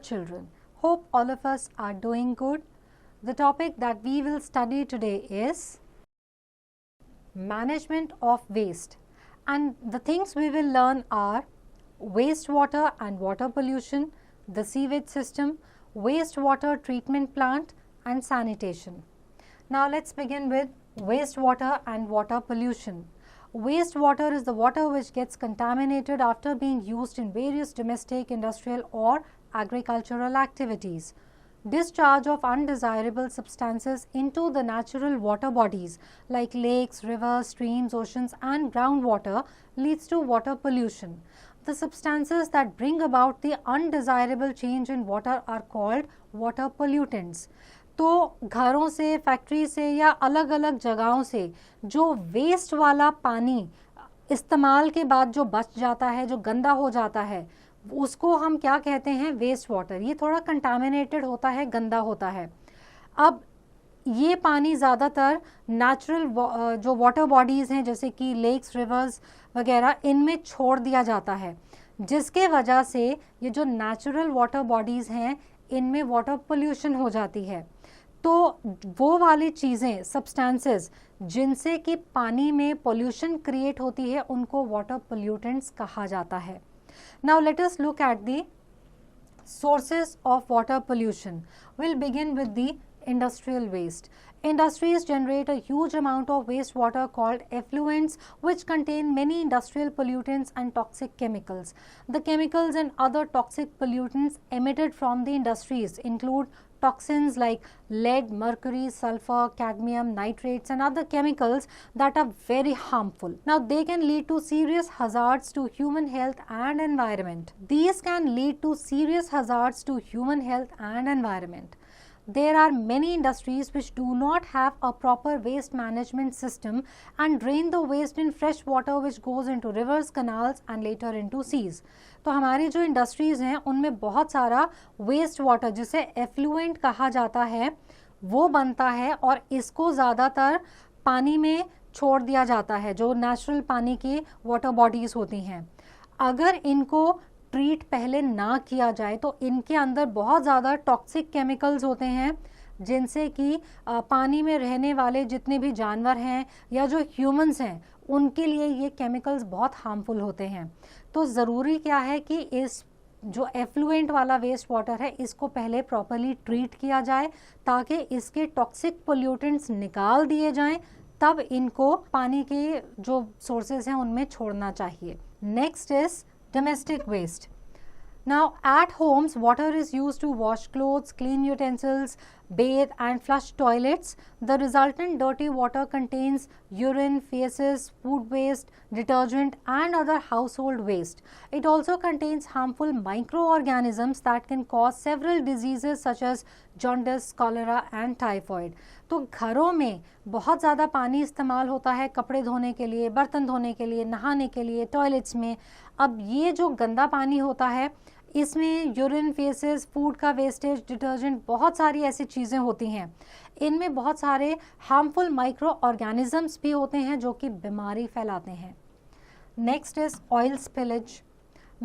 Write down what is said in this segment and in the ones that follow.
children. Hope all of us are doing good. The topic that we will study today is management of waste, and the things we will learn are wastewater and water pollution, the sewage system, wastewater treatment plant and sanitation. Now let's begin with wastewater and water pollution. Wastewater is the water which gets contaminated after being used in various domestic, industrial or agricultural activities. Discharge of undesirable substances into the natural water bodies like lakes, rivers, streams, oceans and groundwater leads to water pollution. The substances that bring about the undesirable change in water are called water pollutants. तो घरों से, factory से या अलग अलग जगहों से जो वेस्ट वाला पानी इस्तेमाल के बाद जो बच जाता है, जो गंदा हो जाता है, उसको हम क्या कहते हैं? Waste water. ये थोड़ा कंटामिनेटेड होता है, गंदा होता है. अब ये पानी ज़्यादातर नेचुरल जो वाटर बॉडीज़ हैं जैसे कि लेक्स, रिवर्स वगैरह, इनमें छोड़ दिया जाता है, जिसके वजह से ये जो नेचुरल वाटर बॉडीज़ हैं इनमें वाटर पोल्यूशन हो जाती है. तो वो वाली चीज़ें, सब्सटेंसेस जिनसे कि पानी में पोल्यूशन क्रिएट होती है, उनको वाटर पोल्यूटेंट्स कहा जाता है. Now let us look at the sources of water pollution. We'll begin with the industrial waste. Industries generate a huge amount of wastewater called effluents, which contain many industrial pollutants and toxic chemicals. The chemicals and other toxic pollutants emitted from the industries include toxins like lead, mercury, sulfur, cadmium, nitrates and other chemicals that are very harmful. Now they can lead to serious hazards to human health and environment. These can lead to serious hazards to human health and environment. There are many industries which do not have a proper waste management system and drain the waste in fresh water which goes into rivers, canals and later into seas. तो हमारी जो industries हैं उनमें बहुत सारा waste water, जिसे effluent कहा जाता है, वो बनता है और इसको ज़्यादातर पानी में छोड़ दिया जाता है, जो नेचुरल पानी की वाटर बॉडीज़ होती हैं. अगर इनको ट्रीट पहले ना किया जाए तो इनके अंदर बहुत ज़्यादा टॉक्सिक केमिकल्स होते हैं, जिनसे कि पानी में रहने वाले जितने भी जानवर हैं या जो ह्यूमंस हैं उनके लिए ये केमिकल्स बहुत हार्मफुल होते हैं. तो ज़रूरी क्या है कि इस जो एफ्लुएंट वाला वेस्ट वाटर है इसको पहले प्रॉपरली ट्रीट किया जाए ताकि इसके टॉक्सिक पोल्यूटेंट्स निकाल दिए जाएं, तब इनको पानी के जो सोर्सेज हैं उनमें छोड़ना चाहिए. Next is domestic waste. Now at homes, water is used to wash clothes, clean utensils, bathe and flush toilets. The resultant dirty water contains urine, feces, food waste, detergent and other household waste. It also contains harmful microorganisms that can cause several diseases such as jaundice, cholera and typhoid. तो घरों में बहुत ज़्यादा पानी इस्तेमाल होता है कपड़े धोने के लिए, बर्तन धोने के लिए, नहाने के लिए, टॉयलेट्स में. अब ये जो गंदा पानी होता है इसमें यूरिन, फेसेस, फूड का वेस्टेज, डिटर्जेंट, बहुत सारी ऐसी चीज़ें होती हैं. इनमें बहुत सारे हार्मफुल माइक्रो ऑर्गेनिजम्स भी होते हैं जो कि बीमारी फैलाते हैं. Next is oil spillage.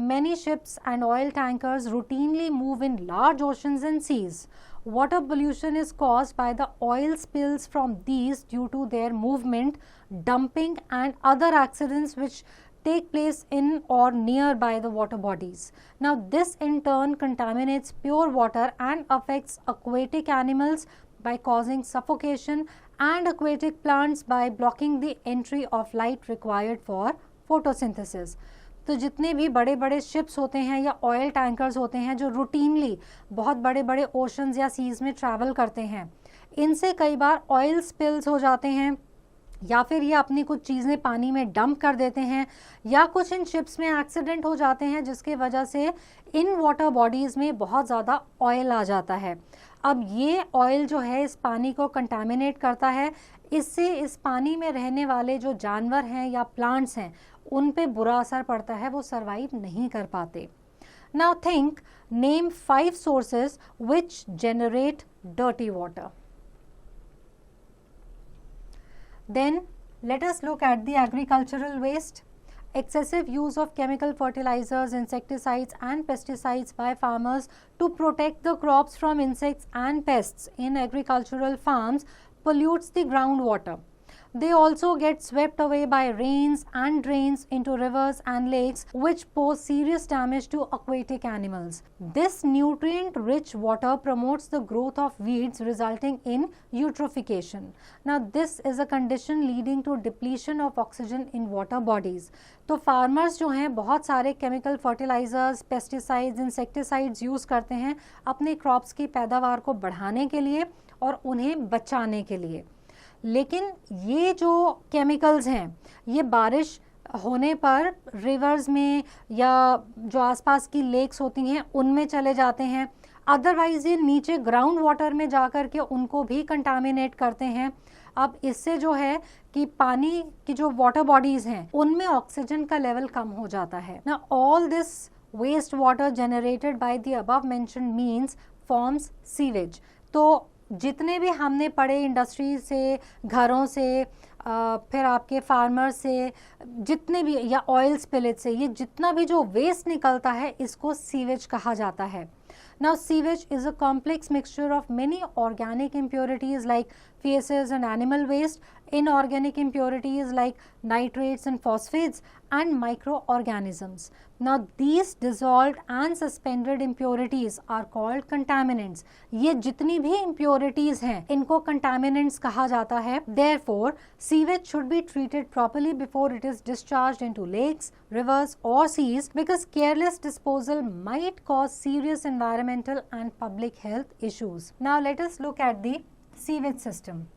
Many ships and oil tankers routinely move in large oceans and seas. Water pollution is caused by the oil spills from these due to their movement, dumping and other accidents which take place in or nearby the water bodies. Now this in turn contaminates pure water and affects aquatic animals by causing suffocation and aquatic plants by blocking the entry of light required for photosynthesis. तो जितने भी बड़े बड़े ships होते हैं या oil tankers होते हैं जो रूटीनली बहुत बड़े बड़े ओशंस या सीज़ में ट्रैवल करते हैं, इनसे कई बार ऑयल स्पिल्स हो जाते हैं या फिर ये अपनी कुछ चीज़ें पानी में डंप कर देते हैं या कुछ इन शिप्स में एक्सीडेंट हो जाते हैं जिसके वजह से इन वाटर बॉडीज़ में बहुत ज़्यादा ऑयल आ जाता है. अब ये ऑयल जो है इस पानी को कंटामिनेट करता है, इससे इस पानी में रहने वाले जो जानवर हैं या प्लांट्स हैं उन पे बुरा असर पड़ता है, वो सर्वाइव नहीं कर पाते. Now think, name 5 sources which generate dirty water. Then let us look at the agricultural waste. excessive use of chemical fertilizers, insecticides and pesticides by farmers to protect the crops from insects and pests in agricultural farms pollutes the groundwater. They also get swept away by rains and drains into rivers and lakes, which pose serious damage to aquatic animals. This nutrient-rich water promotes the growth of weeds, resulting in eutrophication. Now, this is a condition leading to depletion of oxygen in water bodies. तो farmers जो हैं बहुत सारे chemical fertilisers, pesticides, insecticides use करते हैं अपने crops की पैदावार को बढ़ाने के लिए और उन्हें बचाने के लिए, लेकिन ये जो केमिकल्स हैं ये बारिश होने पर रिवर्स में या जो आसपास की लेक्स होती हैं उनमें चले जाते हैं। अदरवाइज ये नीचे ग्राउंड वाटर में जाकर के उनको भी कंटामिनेट करते हैं। अब इससे जो है कि पानी की जो वाटर बॉडीज हैं उनमें ऑक्सीजन का लेवल कम हो जाता है ना। All this waste water generated by the above mentioned means forms sewage. तो जितने भी हमने पढ़े इंडस्ट्री से, घरों से, फिर आपके फार्मर से, जितने भी या ऑयल स्पिलेज से, ये जितना भी जो वेस्ट निकलता है इसको सीवेज कहा जाता है। Now, sewage is a complex mixture of many organic impurities like feces and animal waste, inorganic impurities like nitrates and phosphates, and microorganisms. Now, these dissolved and suspended impurities are called contaminants. ये जितनी भी impurities हैं इनको contaminants कहा जाता है। Therefore, sewage should be treated properly before it is discharged into lakes, rivers or seas, because careless disposal might cause serious environmental and public health issues. Now, let us look at the sewage system.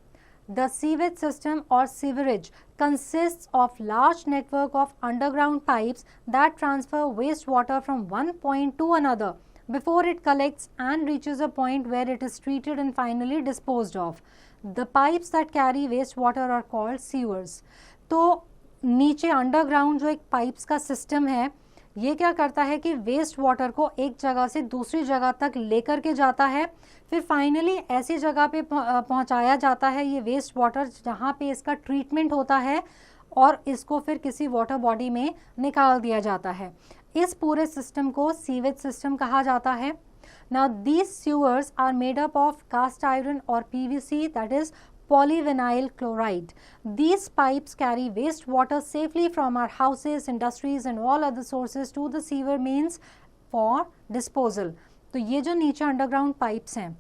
The sewage system or sewerage consists of large network of underground pipes that transfer wastewater from one point to another before it collects and reaches a point where it is treated and finally disposed of. The pipes that carry wastewater are called sewers. तो नीचे underground जो एक pipes का system है ये क्या करता है कि वेस्ट वाटर को एक जगह से दूसरी जगह तक लेकर के जाता है, फिर फाइनली ऐसी जगह पे पहुंचाया जाता है ये वेस्ट वाटर जहां पे इसका ट्रीटमेंट होता है और इसको फिर किसी वाटर बॉडी में निकाल दिया जाता है। इस पूरे सिस्टम को सीवेज सिस्टम कहा जाता है। Now these sewers are made up of cast iron or PVC, that is polyvinyl chloride. These pipes carry wastewater safely from our houses, industries and all other sources to the sewer mains for disposal. तो ये जो नीचे underground pipes हैं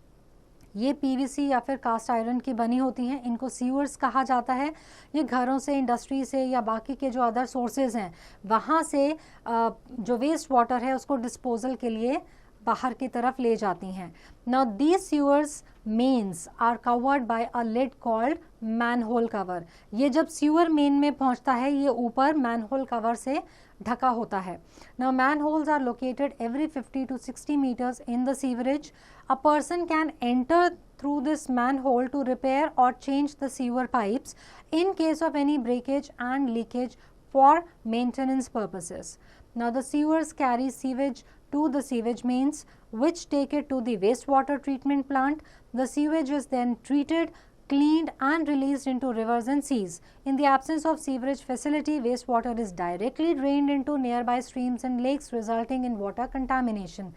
ये PVC या फिर cast iron की बनी होती हैं, इनको सीवर्स कहा जाता है। ये घरों से, इंडस्ट्री से या बाकी के जो अदर सोर्सेज हैं वहाँ से जो वेस्ट वाटर है उसको डिस्पोजल के लिए बाहर की तरफ ले जाती हैं। Now these sewers mains are covered by a lid called manhole cover. ये जब sewer main में पहुंचता है ये ऊपर manhole cover से ढका होता है। Now manholes are located every 50 to 60 meters in the sewerage. A person can enter through this manhole to repair or change the sewer pipes in case of any breakage and leakage for maintenance purposes. Now the sewers carry sewage to the sewage mains, which take it to the wastewater treatment plant. The sewage is then treated, cleaned and released into rivers and seas. In the absence of sewerage facility, wastewater is directly drained into nearby streams and lakes, resulting in water contamination.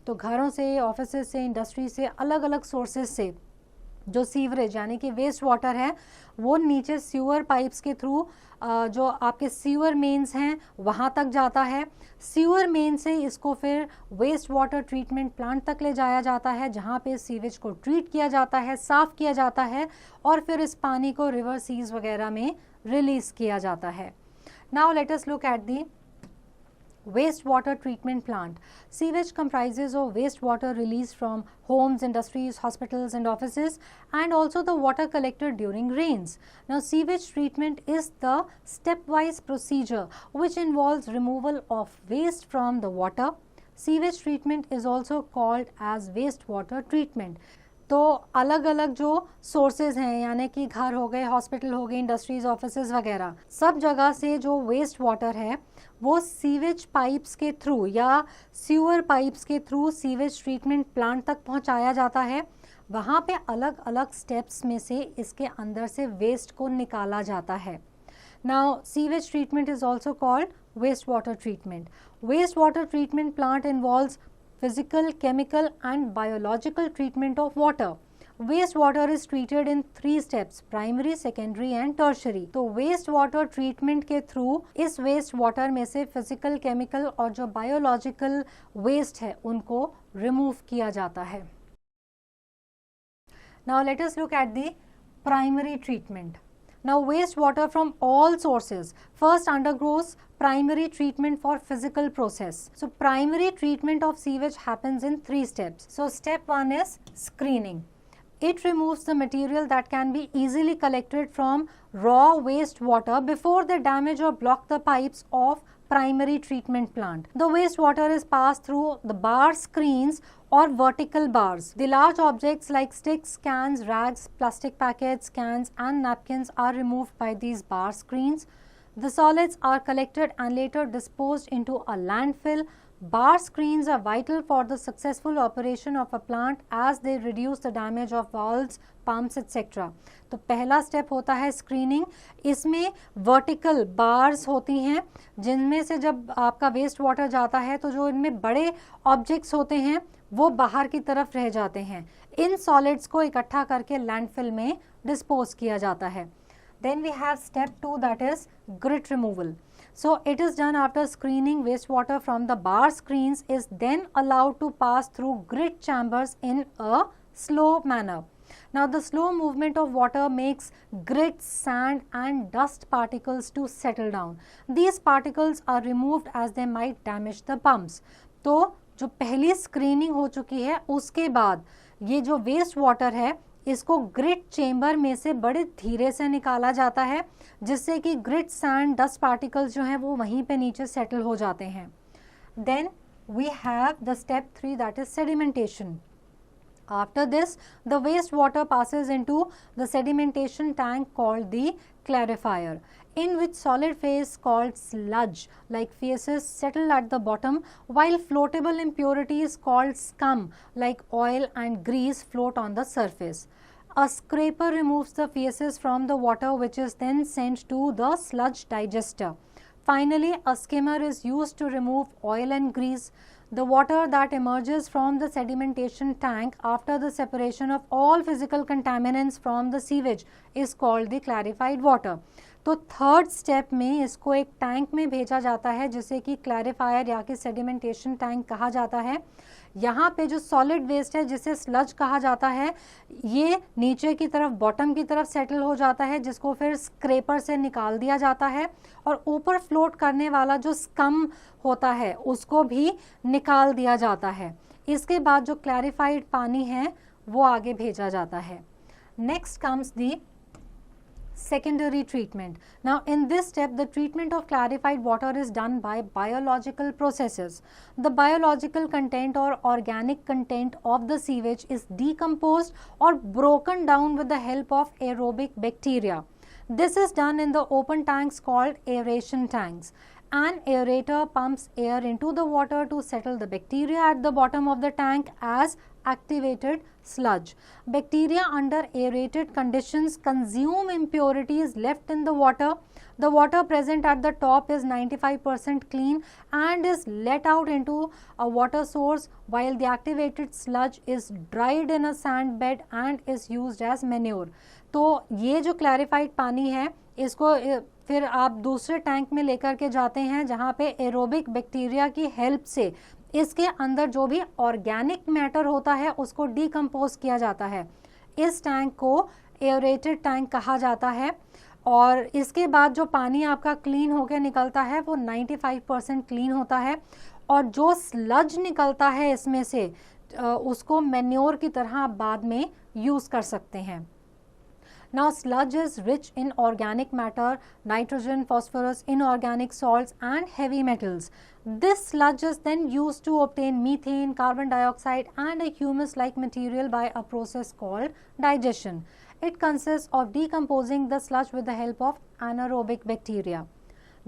तो घरों से, offices से, industry से, अलग अलग sources से जो sewerage यानी कि वेस्ट वाटर है वो नीचे सीवर पाइप्स के थ्रू जो आपके सीवर मेन्स हैं वहाँ तक जाता है। सीवर मेन से इसको फिर वेस्ट वाटर ट्रीटमेंट प्लांट तक ले जाया जाता है जहाँ पे सीवेज को ट्रीट किया जाता है, साफ़ किया जाता है और फिर इस पानी को रिवर, सीज वगैरह में रिलीज़ किया जाता है। Now let us look at the wastewater treatment plant. Sewage comprises of wastewater released from homes, industries, hospitals and offices, and also the water collected during rains. Now sewage treatment is the stepwise procedure which involves removal of waste from the water. Sewage treatment is also called as wastewater treatment. तो अलग अलग जो sources हैं यानी कि घर हो गए, हॉस्पिटल हो गए, इंडस्ट्रीज, ऑफिसेज वगैरह सब जगह से जो वेस्ट वाटर है वो सीवेज पाइप्स के थ्रू या सीवर पाइप्स के थ्रू सीवेज ट्रीटमेंट प्लांट तक पहुंचाया जाता है। वहाँ पे अलग अलग स्टेप्स में से इसके अंदर से वेस्ट को निकाला जाता है। Now, sewage treatment is also called wastewater treatment. Wastewater treatment plant involves physical, chemical and biological treatment of water. Wastewater is treated in 3 steps: primary, secondary and tertiary. तो वेस्ट वाटर ट्रीटमेंट के through इस waste water में से physical, chemical और जो biological waste है उनको remove किया जाता है. Now let us look at the primary treatment. Now wastewater from all sources first undergoes primary treatment for physical process. So primary treatment of sewage happens in 3 steps. So step 1 is screening. It removes the material that can be easily collected from raw wastewater before they damage or block the pipes of primary treatment plant. The wastewater is passed through the bar screens or vertical bars. The large objects like sticks, cans, rags, plastic packets, cans and napkins are removed by these bar screens. The solids are collected and later disposed into a landfill. Bar screens are vital for the successful operation of a plant as they reduce the damage of valves, pumps, etc. तो पहला step होता है screening. इसमें vertical bars होती हैं जिनमें से जब आपका वेस्ट वाटर जाता है तो जो इनमें बड़े ऑब्जेक्ट्स होते हैं वो बाहर की तरफ रह जाते हैं. इन सॉलिड्स को इकट्ठा करके लैंडफिल में डिस्पोज किया जाता है. Then we have step 2, that is grit removal. So it is done after screening. Wastewater from the bar screens is then allowed to pass through grit chambers in a slow manner. Now the slow movement of water makes grit, sand and dust particles to settle down. These particles are removed as they might damage the pumps. तो जो पहली screening हो चुकी है उसके बाद ये जो वेस्ट वाटर है इसको ग्रिट चेम्बर में से बड़े धीरे से निकाला जाता है जिससे कि ग्रिट, सैंड, डस्ट पार्टिकल्स जो हैं वो वहीं पे नीचे सेटल हो जाते हैं. Then we have the step 3, that is sedimentation. After this, the wastewater passes into the sedimentation tank called the clarifier, in which solid phase called sludge like feces settle at the bottom, while floatable impurities called scum like oil and grease float on the surface. A scraper removes the feces from the water, which is then sent to the sludge digester. Finally, a skimmer is used to remove oil and grease. The water that emerges from the sedimentation tank after the separation of all physical contaminants from the sewage is called the clarified water. तो third step में इसको एक tank में भेजा जाता है जिसे कि क्लैरिफायर या कि सेडिमेंटेशन टैंक कहा जाता है. यहाँ पे जो सॉलिड वेस्ट है जिसे स्लज कहा जाता है ये नीचे की तरफ, बॉटम की तरफ सेटल हो जाता है जिसको फिर स्क्रेपर से निकाल दिया जाता है और ऊपर फ्लोट करने वाला जो स्कम होता है उसको भी निकाल दिया जाता है. इसके बाद जो क्लैरिफाइड पानी है वो आगे भेजा जाता है. Next comes the secondary treatment. Now in this step the treatment of clarified water is done by biological processes. The biological content or organic content of the sewage is decomposed or broken down with the help of aerobic bacteria. This is done in the open tanks called aeration tanks. An aerator pumps air into the water to settle the bacteria at the bottom of the tank as activated sludge. Bacteria under aerated conditions consume impurities left in the water. The water present at the top is 95% clean and is let out into a water source, while the activated sludge is dried in a sand bed and is used as manure. तो ये जो clarified पानी है इसको फिर आप दूसरे tank में लेकर के जाते हैं जहाँ पे एरोबिक बैक्टीरिया की हेल्प से इसके अंदर जो भी ऑर्गेनिक मैटर होता है उसको डीकम्पोज किया जाता है. इस टैंक को एरेटेड टैंक कहा जाता है और इसके बाद जो पानी आपका क्लीन होकर निकलता है वो 95% क्लीन होता है और जो स्लज निकलता है इसमें से उसको मैन्योर की तरह आप बाद में यूज़ कर सकते हैं. Now sludge is rich in organic matter, nitrogen, phosphorus, inorganic salts and heavy metals. This sludge is then used to obtain methane, carbon dioxide and a humus-like material by a process called digestion. It consists of decomposing the sludge with the help of anaerobic bacteria.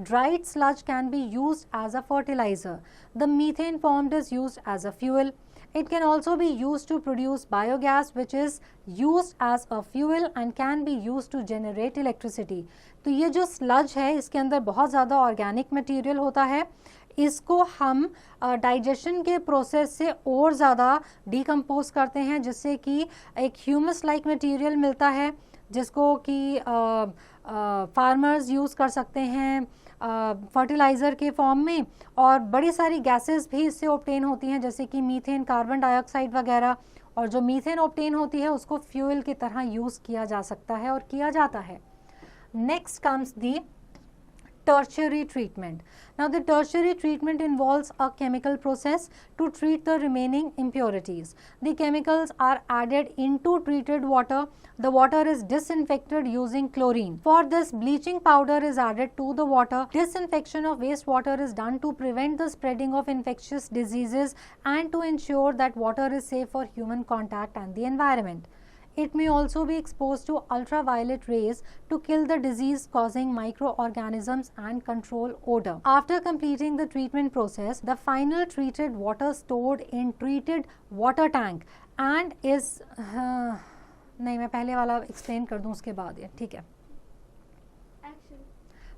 Dried sludge can be used as a fertilizer. The methane formed is used as a fuel. It can also be used to produce biogas which is used as a fuel and can be used to generate electricity. तो ये जो sludge है इसके अंदर बहुत ज़्यादा organic material होता है, इसको हम डाइजेशन के प्रोसेस से और ज़्यादा डिकम्पोज करते हैं जिससे कि एक ह्यूमस लाइक मटेरियल मिलता है जिसको कि फार्मर्स यूज़ कर सकते हैं फर्टिलाइज़र के फॉर्म में, और बड़ी सारी गैसेस भी इससे ऑब्टेन होती हैं जैसे कि मीथेन, कार्बन डाइऑक्साइड वगैरह, और जो मीथेन ऑब्टेन होती है उसको फ्यूल की तरह यूज़ किया जा सकता है और किया जाता है. Next comes the tertiary treatment. Now the tertiary treatment involves a chemical process to treat the remaining impurities. The chemicals are added into treated water. The water is disinfected using chlorine. For this, bleaching powder is added to the water. Disinfection of wastewater is done to prevent the spreading of infectious diseases and to ensure that water is safe for human contact and the environment. It may also be exposed to ultraviolet rays to kill the disease causing microorganisms and control odor. After completing the treatment process, the final treated water stored in treated water tank and is नहीं, मैं पहले वाला explain कर दूं उसके बाद ये ठीक है.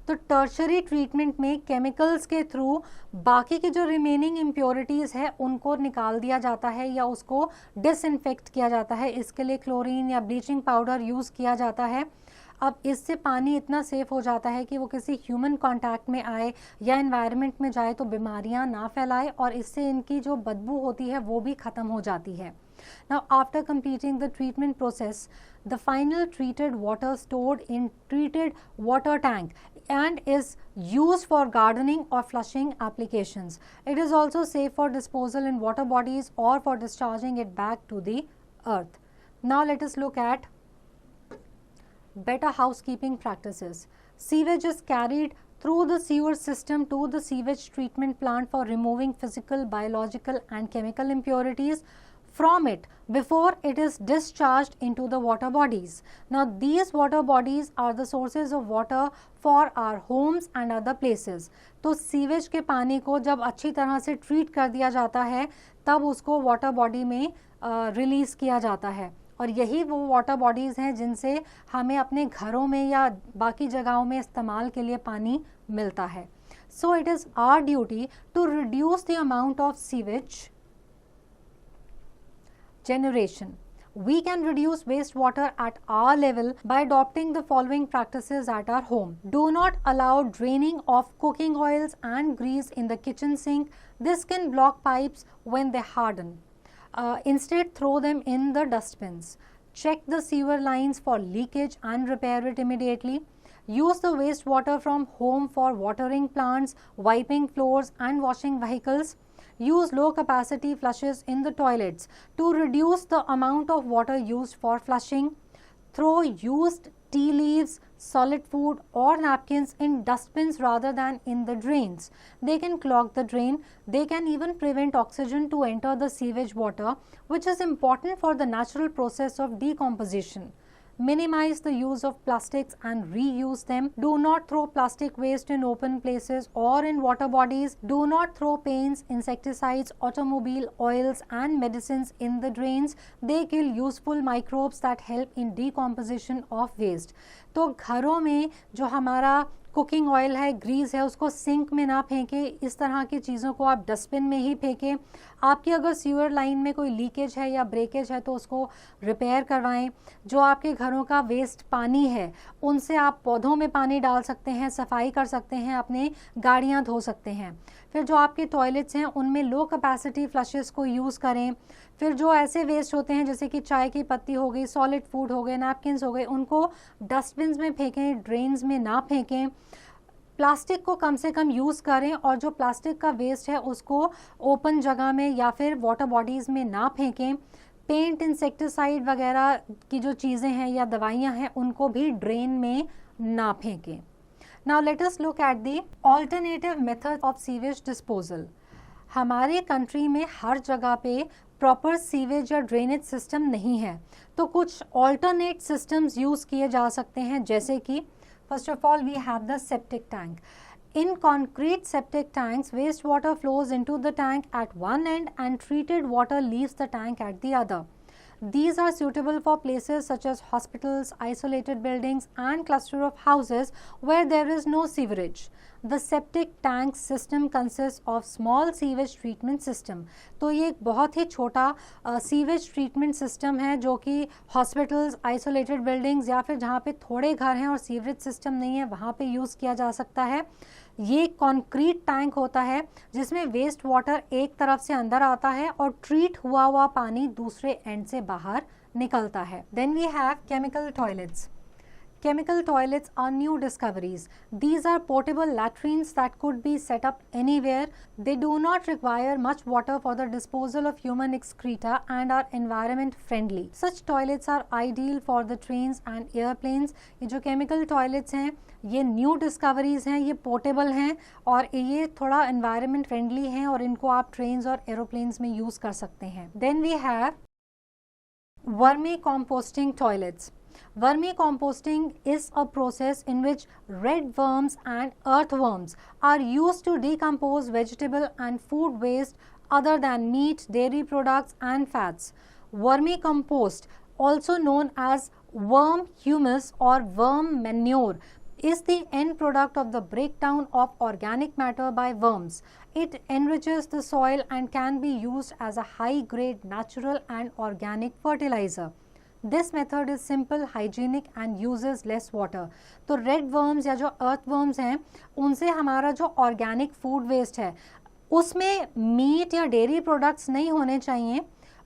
तो टर्शरी ट्रीटमेंट में केमिकल्स के थ्रू बाकी की जो रिमेनिंग इम्प्योरिटीज़ है उनको निकाल दिया जाता है या उसको डिसइंफेक्ट किया जाता है. इसके लिए क्लोरीन या ब्लीचिंग पाउडर यूज़ किया जाता है. अब इससे पानी इतना सेफ हो जाता है कि वो किसी ह्यूमन कांटेक्ट में आए या एनवायरनमेंट में जाए तो बीमारियां ना फैलाए, और इससे इनकी जो बदबू होती है वो भी ख़त्म हो जाती है. Now after completing the treatment process, the final treated water stored in treated water tank and is used for gardening or flushing applications. It is also safe for disposal in water bodies or for discharging it back to the earth. Now let us look at better housekeeping practices. Sewage is carried through the sewer system to the sewage treatment plant for removing physical, biological and chemical impurities from it before it is discharged into the water bodies. Now these water bodies are the sources of water for our homes and other places. तो sewage के पानी को जब अच्छी तरह से treat कर दिया जाता है तब उसको वाटर बॉडी में रिलीज़ किया जाता है, और यही वो वाटर बॉडीज़ हैं जिनसे हमें अपने घरों में या बाकी जगहों में इस्तेमाल के लिए पानी मिलता है. So it is our duty to reduce the amount of sewage generation. We can reduce wastewater at our level by adopting the following practices at our home. Do not allow draining of cooking oils and grease in the kitchen sink. This can block pipes when they harden. Instead, throw them in the dustbins. Check the sewer lines for leakage and repair it immediately. Use the wastewater from home for watering plants, wiping floors and washing vehicles. Use low capacity flushes in the toilets to reduce the amount of water used for flushing. Throw used tea leaves, solid food or napkins in dustbins rather than in the drains. They can clog the drain. They can even prevent oxygen to enter the sewage water, which is important for the natural process of decomposition. Minimize the use of plastics and reuse them. Do not throw plastic waste in open places or in water bodies. Do not throw paints, insecticides, automobile oils and medicines in the drains. They kill useful microbes that help in decomposition of waste. तो घरों में जो हमारा cooking oil है, Greece है, उसको sink में ना फेंकें. इस तरह की चीज़ों को आप डस्टबिन में ही फेंकें. आपकी अगर सीवर लाइन में कोई लीकेज है या ब्रेकेज है तो उसको रिपेयर करवाएं. जो आपके घरों का वेस्ट पानी है उनसे आप पौधों में पानी डाल सकते हैं, सफाई कर सकते हैं, अपने गाड़ियां धो सकते हैं. फिर जो आपके टॉयलेट्स हैं उनमें लो कैपेसिटी फ्लशेस को यूज़ करें. फिर जो ऐसे वेस्ट होते हैं जैसे कि चाय की पत्ती हो गई, सॉलिड फूड हो गए, नैपकिन्स हो गए, उनको डस्टबिन्स में फेंकें, ड्रेन्स में ना फेंकें. प्लास्टिक को कम से कम यूज़ करें और जो प्लास्टिक का वेस्ट है उसको ओपन जगह में या फिर वाटर बॉडीज़ में ना फेंकें. पेंट, इंसेक्टिसाइड वगैरह की जो चीज़ें हैं या दवाइयाँ हैं उनको भी ड्रेन में ना फेंकें. Now let us look at the alternative method of sewage disposal. हमारे कंट्री में हर जगह पे प्रॉपर सीवेज या ड्रेनेज सिस्टम नहीं है, तो कुछ ऑल्टरनेट सिस्टम्स यूज़ किए जा सकते हैं, जैसे कि first of all we have the septic tank. In concrete septic tanks, wastewater flows into the tank at one end and treated water leaves the tank at the other. These are suitable for places such as hospitals, isolated buildings and cluster of houses where there is no sewerage. The septic tank system consists of small sewage treatment system. तो ये एक बहुत ही छोटा sewage treatment system है जो कि hospitals, isolated buildings या फिर जहाँ पे थोड़े घर हैं और सीवरेज सिस्टम नहीं है वहाँ पे यूज़ किया जा सकता है. ये कॉन्क्रीट टैंक होता है जिसमें वेस्ट वाटर एक तरफ से अंदर आता है और ट्रीट हुआ हुआ पानी दूसरे एंड से बाहर निकलता है. Then we have chemical toilets. Chemical toilets are new discoveries. These are portable latrines that could be set up anywhere. They do not require much water for the disposal of human excreta and are environment friendly. Such toilets are ideal for the trains and airplanes. ये जो chemical toilets हैं ये new discoveries हैं, ये portable हैं और ये थोड़ा environment friendly हैं और इनको आप ट्रेन्स और एरोप्लेन्स में यूज़ कर सकते हैं. Then we have vermicomposting toilets. Vermicomposting is a process in which red worms and earthworms are used to decompose vegetable and food waste other than meat, dairy products and fats. Vermicompost, also known as worm humus or worm manure, is the end product of the breakdown of organic matter by worms. It enriches the soil and can be used as a high-grade natural and organic fertilizer. This method is simple, hygienic and uses less water. तो red worms या जो अर्थ worms हैं उनसे हमारा जो organic food waste है उसमें meet या डेयरी प्रोडक्ट्स नहीं होने चाहिए,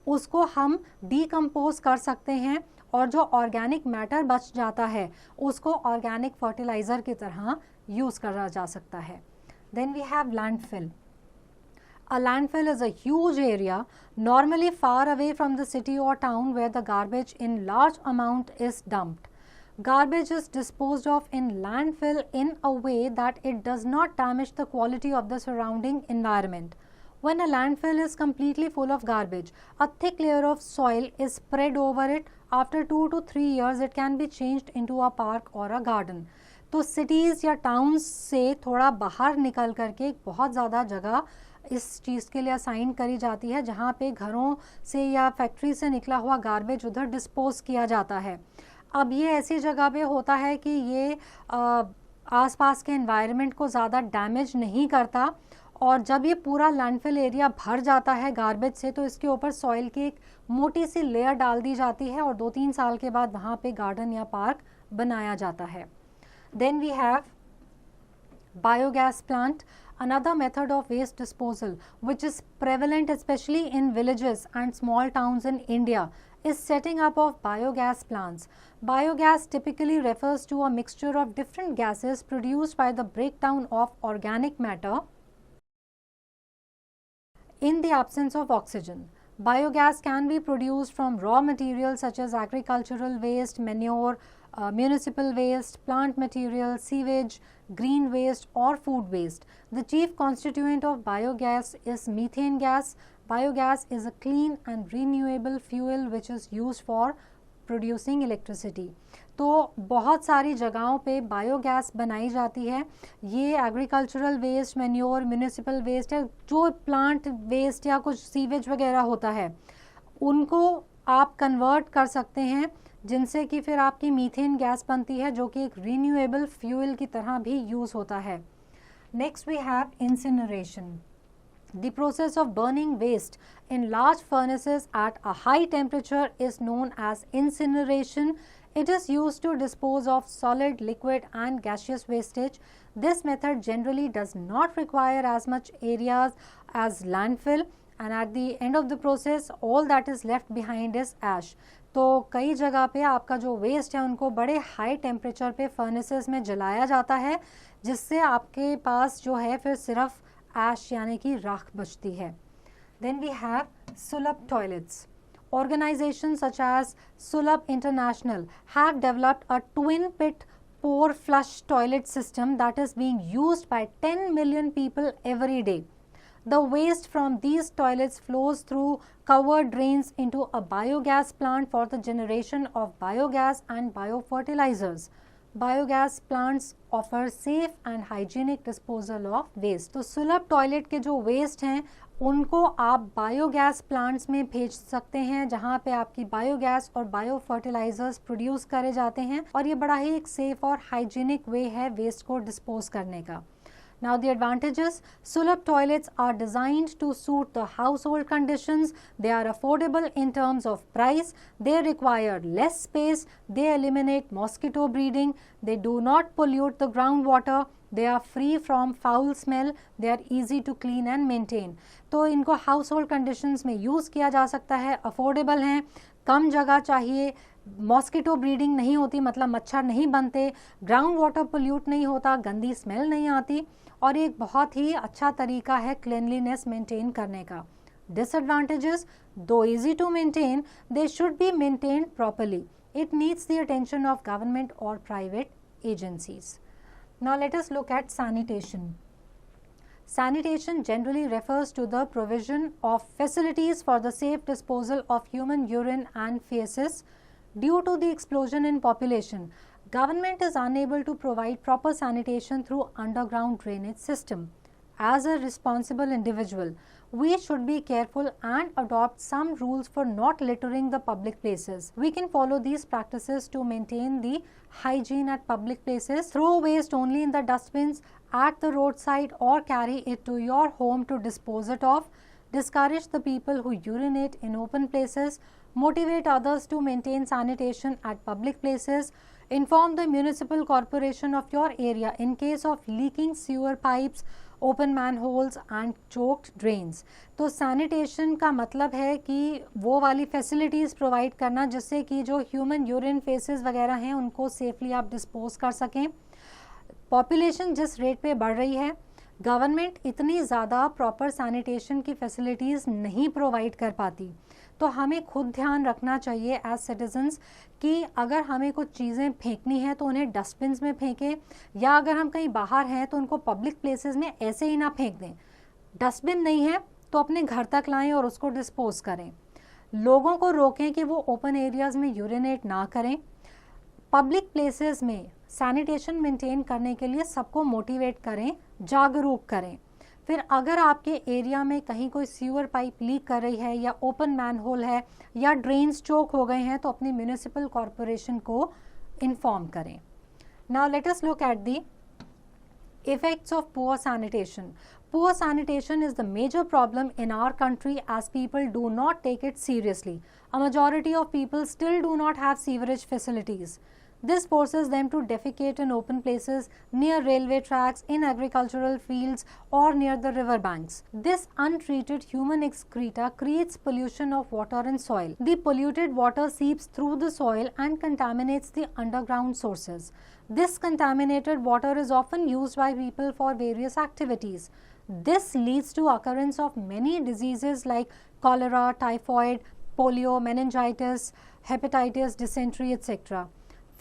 उसको हम डीकम्पोज कर सकते हैं और जो ऑर्गेनिक मैटर बच जाता है उसको ऑर्गेनिक फर्टिलाइज़र की तरह यूज़ करा जा सकता है. Then we have landfill. A landfill is a huge area, normally far away from the city or town, where the garbage in large amount is dumped. Garbage is disposed of in landfill in a way that it does not damage the quality of the surrounding environment. When a landfill is completely full of garbage, a thick layer of soil is spread over it. After 2 to 3 years, it can be changed into a park or a garden. तो cities या towns से थोड़ा बाहर निकल करके एक बहुत ज़्यादा जगह इस चीज़ के लिए असाइन करी जाती है जहाँ पे घरों से या फैक्ट्री से निकला हुआ गार्बेज उधर डिस्पोज किया जाता है. अब ये ऐसी जगह पे होता है कि ये आसपास के एनवायरनमेंट को ज़्यादा डैमेज नहीं करता और जब ये पूरा लैंडफिल एरिया भर जाता है गार्बेज से तो इसके ऊपर सॉइल की एक मोटी सी लेयर डाल दी जाती है और 2-3 साल के बाद वहाँ पे गार्डन या पार्क बनाया जाता है. Then we have biogas plant. Another method of waste disposal, which is prevalent especially in villages and small towns in India, is setting up of biogas plants. Biogas typically refers to a mixture of different gases produced by the breakdown of organic matter in the absence of oxygen. Biogas can be produced from raw materials such as agricultural waste, manure, municipal waste, plant material, sewage, green waste or food waste. The chief constituent of biogas is methane gas. Biogas is a clean and renewable fuel which is used for producing electricity. तो बहुत सारी जगहों पे biogas बनाई जाती है. ये agricultural waste, manure, municipal waste है, जो प्लांट वेस्ट या कुछ सीवेज वगैरह होता है उनको आप कन्वर्ट कर सकते हैं जिनसे कि फिर आपकी मीथेन गैस बनती है जो कि एक रिन्यूएबल फ्यूल की तरह भी यूज़ होता है. Next we have incineration. The process of burning waste in large furnaces at a high temperature is known as incineration. It is used to dispose of solid, liquid and gaseous wastage. This method generally does not require as much areas as landfill and at the end of the process all that is left behind is ash. तो कई जगह पे आपका जो waste है उनको बड़े high temperature पे फर्नेसेस में जलाया जाता है जिससे आपके पास जो है फिर सिर्फ ash यानी कि राख बचती है. Then we have Sulabh toilets. Organizations such as Sulabh International have developed a twin pit pore flush toilet system that is being used by 10 million people every day. The waste from these toilets flows through covered drains into a biogas plant for the generation of biogas and biofertilizers. Biogas plants offer safe and hygienic disposal of waste. तो सुलभ toilet के जो waste हैं उनको आप biogas plants में भेज सकते हैं, जहां पे आपकी बायोगैस और बायो फर्टिलाइजर्स प्रोड्यूस करे जाते हैं, और ये बड़ा ही एक सेफ और हाइजीनिक वे है वेस्ट को डिस्पोज करने का. Now the advantages: Sulabh toilets are designed to suit the household conditions. They are affordable in terms of price. They require less space. They eliminate mosquito breeding. They do not pollute the groundwater. They are free from foul smell. They are easy to clean and maintain. तो इनको household conditions में use किया जा सकता है, affordable हैं, कम जगह चाहिए, मॉस्किटो ब्रीडिंग नहीं होती, मतलब मच्छर नहीं बनते, ग्राउंड वाटर पोल्यूट नहीं होता, गंदी स्मेल नहीं आती, और एक बहुत ही अच्छा तरीका है क्लीनलीनेस मेंटेन करने का. Disadvantages: though easy to maintain, they should be maintained properly. It needs the attention of government और private agencies. Now let us look at sanitation. Sanitation generally refers to the provision of facilities for the safe disposal of human urine and feces. Due to the explosion in population, government is unable to provide proper sanitation through underground drainage system. As a responsible individual, we should be careful and adopt some rules for not littering the public places. We can follow these practices to maintain the hygiene at public places. Throw waste only in the dustbins at the roadside or carry it to your home to dispose it of. Discourage the people who urinate in open places. Motivate others to maintain sanitation at public places. Inform the municipal corporation of your area in case of leaking sewer pipes, open man holes and choked drains. तो sanitation का मतलब है कि वो वाली facilities provide करना जिससे कि जो ह्यूमन यूरिन फेसेस वगैरह हैं उनको सेफली आप डिस्पोज कर सकें. पॉपुलेशन जिस रेट पे बढ़ रही है, गवर्नमेंट इतनी ज़्यादा प्रॉपर सैनिटेशन की फैसिलिटीज़ नहीं प्रोवाइड कर पाती, तो हमें खुद ध्यान रखना चाहिए एज सिटीजन्स कि अगर हमें कुछ चीज़ें फेंकनी है तो उन्हें डस्टबिन्स में फेंकें, या अगर हम कहीं बाहर हैं तो उनको पब्लिक प्लेसेस में ऐसे ही ना फेंक दें. डस्टबिन नहीं है तो अपने घर तक लाएं और उसको डिस्पोज करें. लोगों को रोकें कि वो ओपन एरियाज़ में यूरिनेट ना करें. पब्लिक प्लेसेस में सैनिटेशन मेंटेन करने के लिए सबको मोटिवेट करें, जागरूक करें. फिर अगर आपके एरिया में कहीं कोई सीवर पाइप लीक कर रही है या ओपन मैन होल है या ड्रेन्स चोक हो गए हैं तो अपनी म्यूनिसिपल कॉरपोरेशन को इन्फॉर्म करें. Now let us look at the effects of poor sanitation. Poor sanitation is the major problem in our country as people do not take it seriously. A majority of people still do not have sewerage facilities. This forces them to defecate in open places, near railway tracks, in agricultural fields or near the river banks. This untreated human excreta creates pollution of water and soil. The polluted water seeps through the soil and contaminates the underground sources. This contaminated water is often used by people for various activities. This leads to occurrence of many diseases like cholera, typhoid, polio, meningitis, hepatitis, dysentery, etc.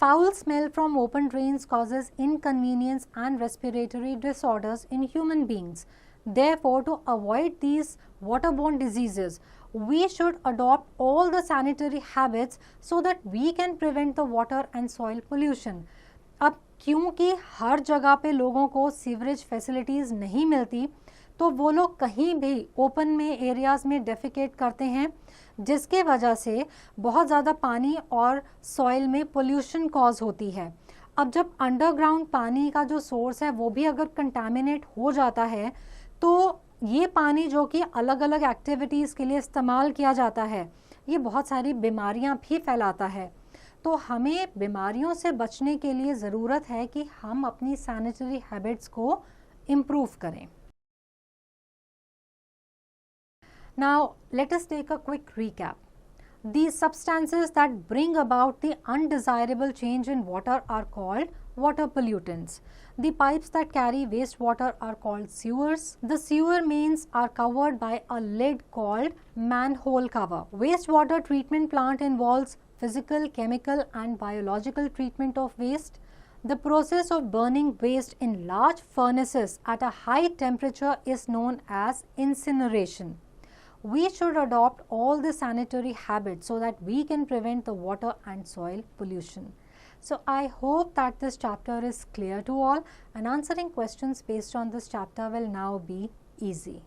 Foul smell from open drains causes inconvenience and respiratory disorders in human beings. Therefore, to avoid these waterborne diseases, we should adopt all the sanitary habits so that we can prevent the water and soil pollution. अब क्योंकि हर जगह पे लोगों को sewerage facilities नहीं मिलती, तो वो लोग कहीं भी ओपन में एरियाज़ में डेफिकेट करते हैं, जिसके वजह से बहुत ज़्यादा पानी और सॉइल में पोल्यूशन कॉज होती है. अब जब अंडरग्राउंड पानी का जो सोर्स है वो भी अगर कंटामिनेट हो जाता है, तो ये पानी जो कि अलग अलग एक्टिविटीज़ के लिए इस्तेमाल किया जाता है, ये बहुत सारी बीमारियां भी फैलाता है. तो हमें बीमारियों से बचने के लिए ज़रूरत है कि हम अपनी सैनिटरी हैबिट्स को इम्प्रूव करें. Now, let us take a quick recap. These substances that bring about the undesirable change in water are called water pollutants. The pipes that carry wastewater are called sewers. The sewer mains are covered by a lid called manhole cover. Wastewater treatment plant involves physical, chemical and biological treatment of waste. The process of burning waste in large furnaces at a high temperature is known as incineration. We should adopt all the sanitary habits so that we can prevent the water and soil pollution. So I hope that this chapter is clear to all, and answering questions based on this chapter will now be easy.